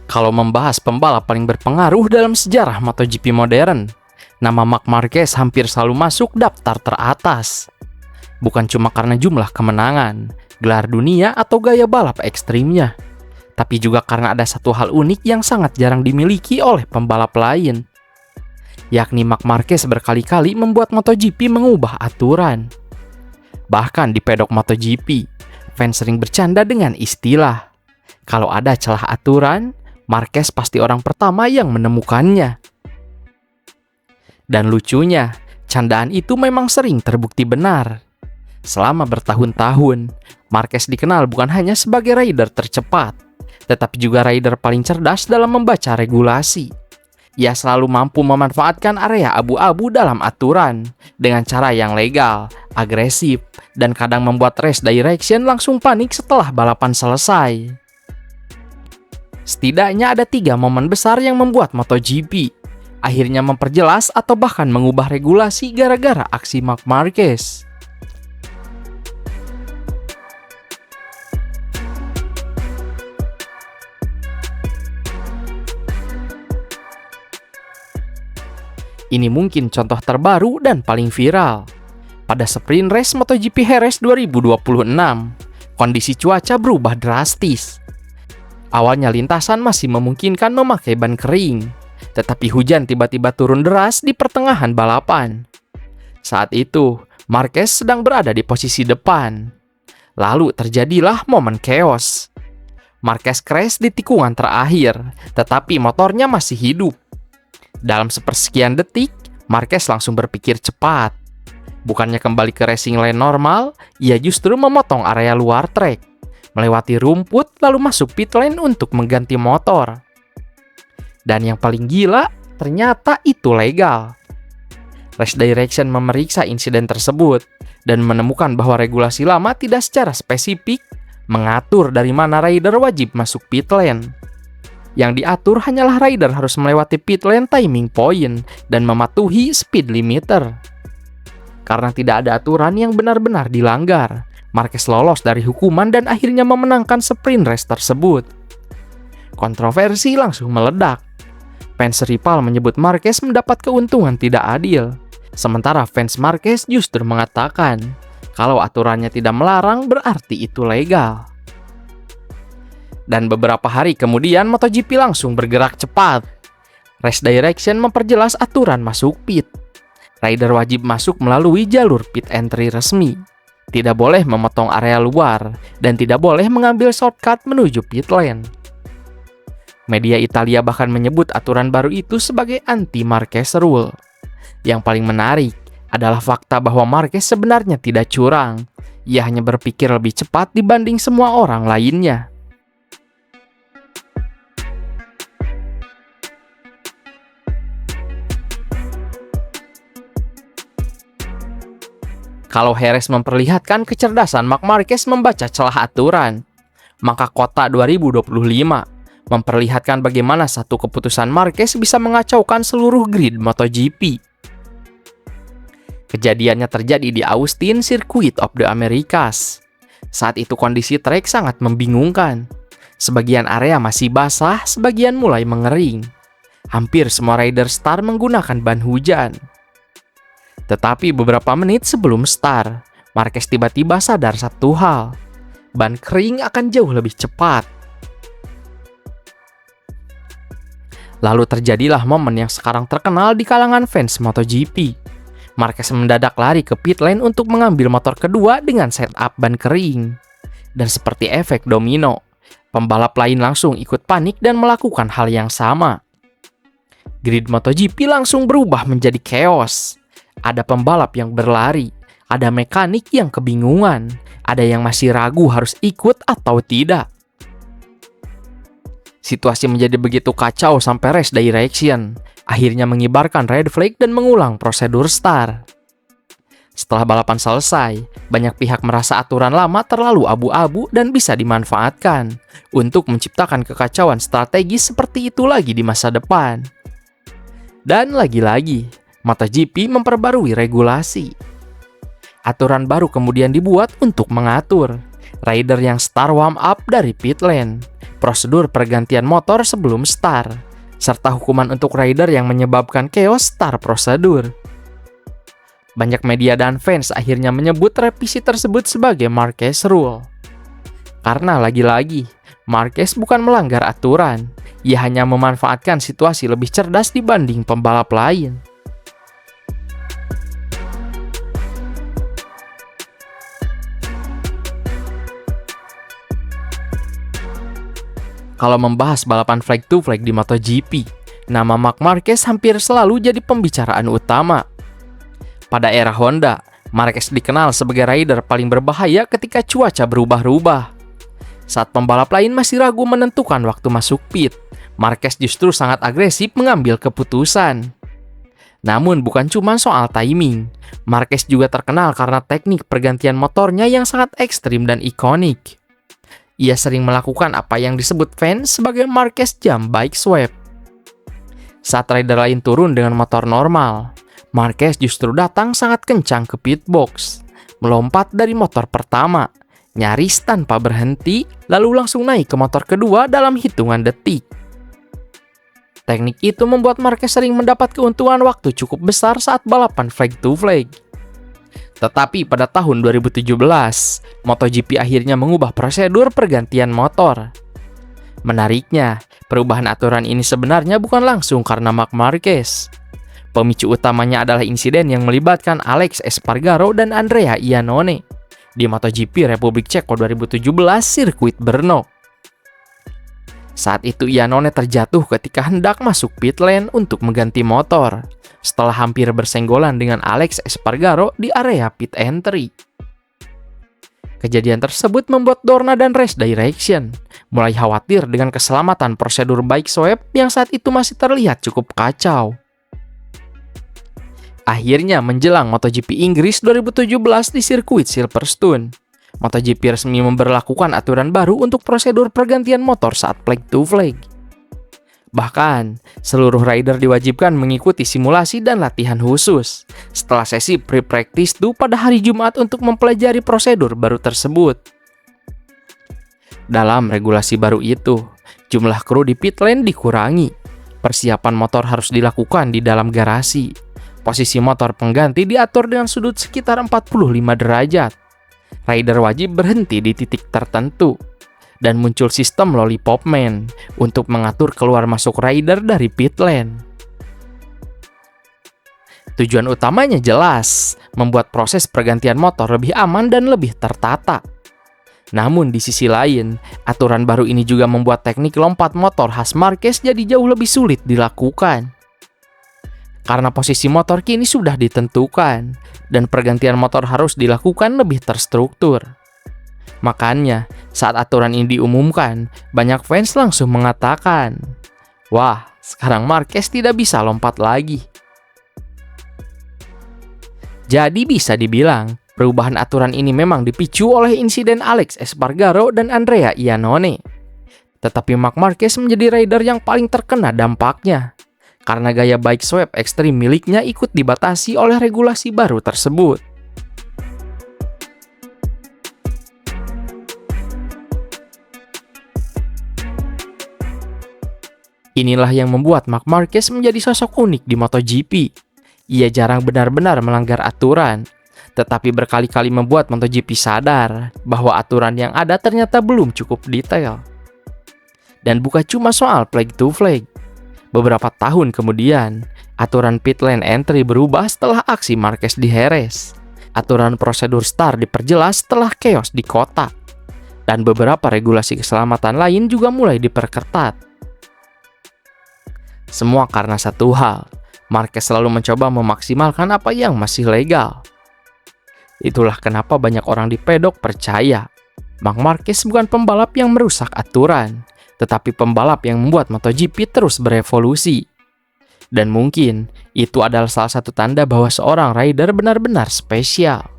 Kalau membahas pembalap paling berpengaruh dalam sejarah MotoGP modern, nama Marc Marquez hampir selalu masuk daftar teratas. Bukan cuma karena jumlah kemenangan, gelar dunia atau gaya balap ekstrimnya, tapi juga karena ada satu hal unik yang sangat jarang dimiliki oleh pembalap lain. Yakni Marc Marquez berkali-kali membuat MotoGP mengubah aturan. Bahkan di pedok MotoGP, fans sering bercanda dengan istilah, kalau ada celah aturan, Marquez pasti orang pertama yang menemukannya. Dan lucunya, candaan itu memang sering terbukti benar. Selama bertahun-tahun, Marquez dikenal bukan hanya sebagai rider tercepat, tetapi juga rider paling cerdas dalam membaca regulasi. Ia selalu mampu memanfaatkan area abu-abu dalam aturan dengan cara yang legal, agresif, dan kadang membuat race direction langsung panik setelah balapan selesai. Setidaknya ada 3 momen besar yang membuat MotoGP akhirnya memperjelas atau bahkan mengubah regulasi gara-gara aksi Marc Marquez. Ini mungkin contoh terbaru dan paling viral. Pada sprint race MotoGP Jerez 2026, kondisi cuaca berubah drastis. Awalnya lintasan masih memungkinkan memakai ban kering, tetapi hujan tiba-tiba turun deras di pertengahan balapan. Saat itu, Marquez sedang berada di posisi depan. Lalu terjadilah momen chaos. Marquez crash di tikungan terakhir, tetapi motornya masih hidup. Dalam sepersekian detik, Marquez langsung berpikir cepat. Bukannya kembali ke racing lane normal, ia justru memotong area luar trek, melewati rumput lalu masuk pit lane untuk mengganti motor. Dan yang paling gila, ternyata itu legal. Race Direction memeriksa insiden tersebut dan menemukan bahwa regulasi lama tidak secara spesifik mengatur dari mana rider wajib masuk pit lane. Yang diatur hanyalah rider harus melewati pit lane timing point dan mematuhi speed limiter. Karena tidak ada aturan yang benar-benar dilanggar, Marquez lolos dari hukuman dan akhirnya memenangkan sprint race tersebut. Kontroversi langsung meledak. Fans rival menyebut Marquez mendapat keuntungan tidak adil, sementara fans Marquez justru mengatakan kalau aturannya tidak melarang berarti itu legal. Dan beberapa hari kemudian MotoGP langsung bergerak cepat. Race Direction memperjelas aturan masuk pit. Rider wajib masuk melalui jalur pit entry resmi. Tidak boleh memotong area luar dan tidak boleh mengambil shortcut menuju pit lane. Media Italia bahkan menyebut aturan baru itu sebagai anti-Marquez rule. Yang paling menarik adalah fakta bahwa Marquez sebenarnya tidak curang. Ia hanya berpikir lebih cepat dibanding semua orang lainnya. Kalau Jerez memperlihatkan kecerdasan Marc Marquez membaca celah aturan, maka Kota 2025 memperlihatkan bagaimana satu keputusan Marquez bisa mengacaukan seluruh grid MotoGP. Kejadiannya terjadi di Austin Circuit of the Americas. Saat itu kondisi trek sangat membingungkan. Sebagian area masih basah, sebagian mulai mengering. Hampir semua rider start menggunakan ban hujan. Tetapi beberapa menit sebelum start, Marquez tiba-tiba sadar satu hal. Ban kering akan jauh lebih cepat. Lalu terjadilah momen yang sekarang terkenal di kalangan fans MotoGP. Marquez mendadak lari ke pit lane untuk mengambil motor kedua dengan setup ban kering. Dan seperti efek domino, pembalap lain langsung ikut panik dan melakukan hal yang sama. Grid MotoGP langsung berubah menjadi chaos. Ada pembalap yang berlari, ada mekanik yang kebingungan, ada yang masih ragu harus ikut atau tidak. Situasi menjadi begitu kacau sampai Race Direction akhirnya mengibarkan red flag dan mengulang prosedur start. Setelah balapan selesai, banyak pihak merasa aturan lama terlalu abu-abu dan bisa dimanfaatkan untuk menciptakan kekacauan strategis seperti itu lagi di masa depan. Dan lagi-lagi, MotoGP memperbarui regulasi. Aturan baru kemudian dibuat untuk mengatur rider yang start warm up dari pit lane prosedur pergantian motor sebelum start, serta hukuman untuk rider yang menyebabkan chaos start prosedur. Banyak media dan fans akhirnya menyebut revisi tersebut sebagai Marquez Rule. Karena lagi-lagi, Marquez bukan melanggar aturan, ia hanya memanfaatkan situasi lebih cerdas dibanding pembalap lain. Kalau membahas balapan flag to flag di MotoGP, nama Marc Marquez hampir selalu jadi pembicaraan utama. Pada era Honda, Marquez dikenal sebagai rider paling berbahaya ketika cuaca berubah-ubah. Saat pembalap lain masih ragu menentukan waktu masuk pit, Marquez justru sangat agresif mengambil keputusan. Namun bukan cuma soal timing, Marquez juga terkenal karena teknik pergantian motornya yang sangat ekstrim dan ikonik. Ia sering melakukan apa yang disebut fans sebagai Marquez Jump Bike Sweep. Saat rider lain turun dengan motor normal, Marquez justru datang sangat kencang ke pit box, melompat dari motor pertama, nyaris tanpa berhenti, lalu langsung naik ke motor kedua dalam hitungan detik. Teknik itu membuat Marquez sering mendapat keuntungan waktu cukup besar saat balapan flag to flag. Tetapi pada tahun 2017, MotoGP akhirnya mengubah prosedur pergantian motor. Menariknya, perubahan aturan ini sebenarnya bukan langsung karena Marc Marquez. Pemicu utamanya adalah insiden yang melibatkan Alex Espargaro dan Andrea Iannone di MotoGP Republik Ceko 2017 sirkuit Brno. Saat itu Iannone terjatuh ketika hendak masuk pit lane untuk mengganti motor, setelah hampir bersenggolan dengan Alex Espargaro di area pit entry. Kejadian tersebut membuat Dorna dan Race Direction mulai khawatir dengan keselamatan prosedur bike sweep yang saat itu masih terlihat cukup kacau. Akhirnya menjelang MotoGP Inggris 2017 di sirkuit Silverstone, MotoGP resmi memberlakukan aturan baru untuk prosedur pergantian motor saat flag to flag. Bahkan, seluruh rider diwajibkan mengikuti simulasi dan latihan khusus setelah sesi pre-practice pada hari Jumat untuk mempelajari prosedur baru tersebut. Dalam regulasi baru itu, jumlah kru di pit lane dikurangi. Persiapan motor harus dilakukan di dalam garasi. Posisi motor pengganti diatur dengan sudut sekitar 45 derajat. Rider wajib berhenti di titik tertentu. Dan muncul sistem Lollipop Man untuk mengatur keluar masuk rider dari pit lane. Tujuan utamanya jelas, membuat proses pergantian motor lebih aman dan lebih tertata. Namun di sisi lain, aturan baru ini juga membuat teknik lompat motor khas Marquez jadi jauh lebih sulit dilakukan. Karena posisi motor kini sudah ditentukan, dan pergantian motor harus dilakukan lebih terstruktur. Makanya, saat aturan ini diumumkan, banyak fans langsung mengatakan, "Wah, sekarang Marquez tidak bisa lompat lagi." Jadi bisa dibilang, perubahan aturan ini memang dipicu oleh insiden Alex Espargaro dan Andrea Iannone. Tetapi Marc Marquez menjadi rider yang paling terkena dampaknya, karena gaya bike sweep ekstrim miliknya ikut dibatasi oleh regulasi baru tersebut. Inilah yang membuat Marc Marquez menjadi sosok unik di MotoGP. Ia jarang benar-benar melanggar aturan, tetapi berkali-kali membuat MotoGP sadar bahwa aturan yang ada ternyata belum cukup detail. Dan bukan cuma soal flag to flag. Beberapa tahun kemudian, aturan pit lane entry berubah setelah aksi Marquez di Jerez. Aturan prosedur start diperjelas setelah chaos di kota. Dan beberapa regulasi keselamatan lain juga mulai diperketat. Semua karena satu hal, Marquez selalu mencoba memaksimalkan apa yang masih legal. Itulah kenapa banyak orang di pedok percaya Marc Marquez bukan pembalap yang merusak aturan, tetapi pembalap yang membuat MotoGP terus berevolusi. Dan mungkin itu adalah salah satu tanda bahwa seorang rider benar-benar spesial.